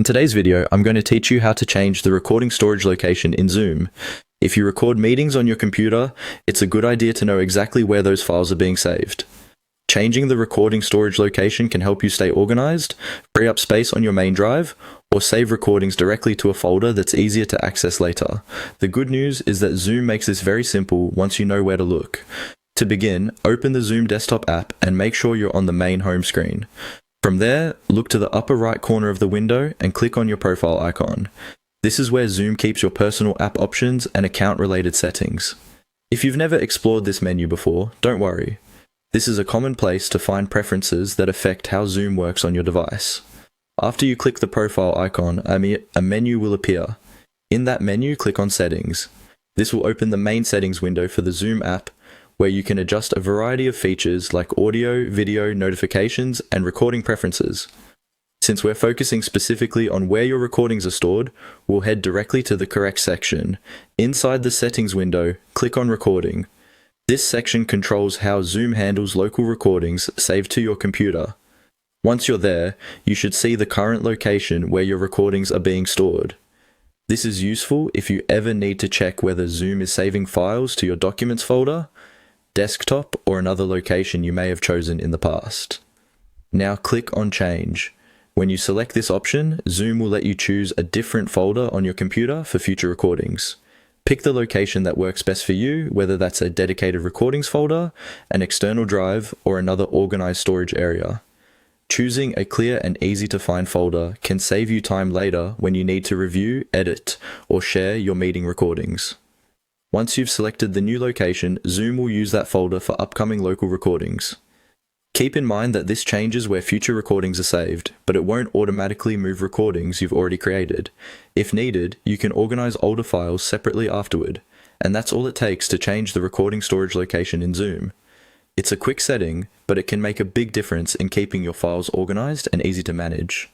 In today's video, I'm going to teach you how to change the recording storage location in Zoom. If you record meetings on your computer, it's a good idea to know exactly where those files are being saved. Changing the recording storage location can help you stay organized, free up space on your main drive, or save recordings directly to a folder that's easier to access later. The good news is that Zoom makes this very simple once you know where to look. To begin, open the Zoom desktop app and make sure you're on the main home screen. From there, look to the upper right corner of the window and click on your profile icon. This is where Zoom keeps your personal app options and account-related settings. If you've never explored this menu before, don't worry. This is a common place to find preferences that affect how Zoom works on your device. After you click the profile icon, a menu will appear. In that menu, click on Settings. This will open the main settings window for the Zoom app, where you can adjust a variety of features like audio, video, notifications, and recording preferences. Since we're focusing specifically on where your recordings are stored, we'll head directly to the correct section. Inside the settings window, click on Recording. This section controls how Zoom handles local recordings saved to your computer. Once you're there, you should see the current location where your recordings are being stored. This is useful if you ever need to check whether Zoom is saving files to your Documents folder, desktop, or another location you may have chosen in the past. Now click on Change. When you select this option, Zoom will let you choose a different folder on your computer for future recordings. Pick the location that works best for you, whether that's a dedicated recordings folder, an external drive, or another organized storage area. Choosing a clear and easy to find folder can save you time later when you need to review, edit, or share your meeting recordings. Once you've selected the new location, Zoom will use that folder for upcoming local recordings. Keep in mind that this changes where future recordings are saved, but it won't automatically move recordings you've already created. If needed, you can organize older files separately afterward, and that's all it takes to change the recording storage location in Zoom. It's a quick setting, but it can make a big difference in keeping your files organized and easy to manage.